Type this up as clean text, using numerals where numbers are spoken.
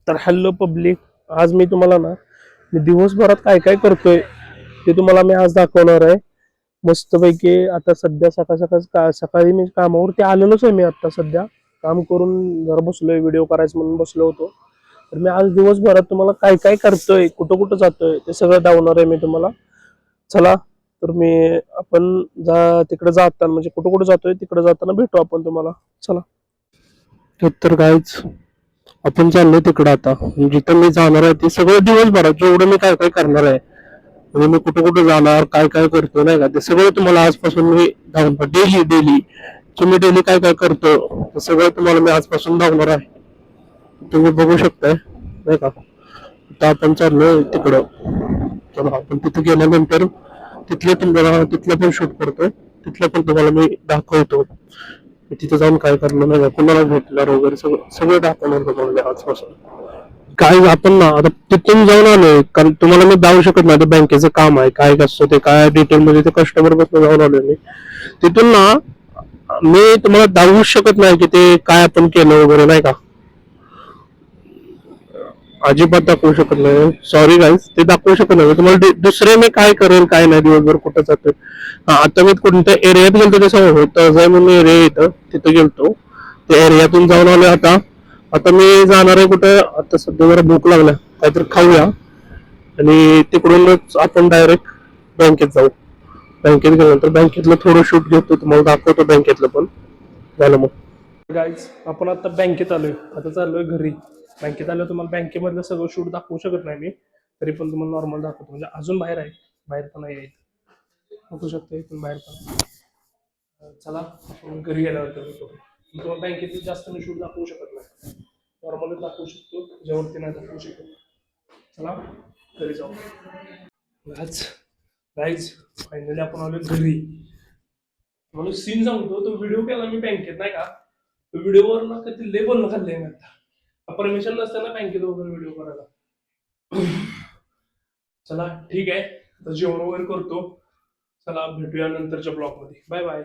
तर hello public, आज मी तुम्हाला ना मी दिवसभरात काय काय करतोय ते तुम्हाला मी आज दाखवणार आहे. मस्तपैकी आता सध्या सकाळी मी कामावरती आलेलोच आहे. मी आता सध्या काम करून जरा बसलोय, व्हिडिओ करायचं म्हणून बसलो होतो. तर मी आज दिवसभरात तुम्हाला काय काय करतोय, कुठं कुठं जातोय ते सगळं दाखवणार आहे मी तुम्हाला. चला तर आपण तिकडे जाताना म्हणजे कुठं कुठं जातोय तिकडे जाताना भेटू आपण तुम्हाला. चला तर काहीच आपण चाललोय तिकडं. आता जिथं मी जाणार आहे ते सगळं दिवसभरात जेवढं मी काय काय करणार आहे, म्हणजे मी कुठं कुठं जाणार, काय काय करतो नाही का, ते सगळं तुम्हाला आजपासून मी दाखवणार. डेली डेली तुम्ही डेली काय काय करतो ते सगळं तुम्हाला मी आजपासून दाखवणार आहे. तुम्ही बघू शकताय नाही का. आता आपण चाललोय तिकडं. चला आपण तिथे गेल्यानंतर तिथलं पण शूट करतोय, तिथलं पण तुम्हाला मी दाखवतो. तिथे जाऊन काय करणार नाही का, कुणाला भेटणार वगैरे सगळं सगळं दाखवणार तुम्हाला मी आजपासून. काय आपण ना आता तिथून जाऊन आलोय, कारण तुम्हाला मी जाऊ शकत नाही. बँकेचं काम आहे, काय असतं ते काय डिटेल मध्ये ते कस्टमर बसून जाऊन आलोय मी. तिथून ना मी तुम्हाला दाखवू शकत नाही की ते काय आपण केलं वगैरे नाही का, अजिबात दाखवू शकत नाही. सॉरी गाईज, ते दाखवू शकत नाही तुम्हाला. दुसरे मी काय करेल काय नाही, दिवसभर कुठं जातोय. आता मी कोणत्या एरियात गेलतो ते सांगू. तळजाई म्हणून एरिया येतं, तिथं गेलतो. त्या एरियातून जाऊन आलो. आता आता मी जाणार आहे कुठं, आता सध्या जरा भूक लागल्या, काहीतरी खाऊया आणि तिकडूनच आपण डायरेक्ट बँकेत जाऊ. बँकेत गेल्यानंतर बँकेतलं थोडं शूट घेतो, तुम्हाला दाखवतो बँकेतलं पण. झालं मग गाईज, आपण आता बँकेत आलोय. आता चाललोय घरी. बँकेत आलो, तुम्हाला बँकेमधलं सगळं शूट दाखवू शकत नाही मी, तरी पण तुम्हाला नॉर्मल दाखवतो. म्हणजे अजून बाहेर आहे, बाहेर पण नाही आहे, बघू शकतो इथून बाहेर पण. चला आपण घरी गेल्यावर तुम्हाला बँकेत जास्त मी शूट दाखवू शकत नाही, नॉर्मलच दाखवू शकतो, ज्यावरती नाही दाखवू शकत. चला घरी जाऊ. गाईज फायनली आपण आलो घरी. म्हणून सीन सांगतो, तो व्हिडिओ केला मी बँकेत नाही का, तो व्हिडिओवर ना कधी लय बोलणं खाल्लंय मी. आता परमिशन नसताना बँकेत वगैरे व्हिडिओ करायला. चला ठीक आहे, आता जेवण वगैरे करतो. चला भेटूया नंतरच्या ब्लॉग मध्ये. Bye bye.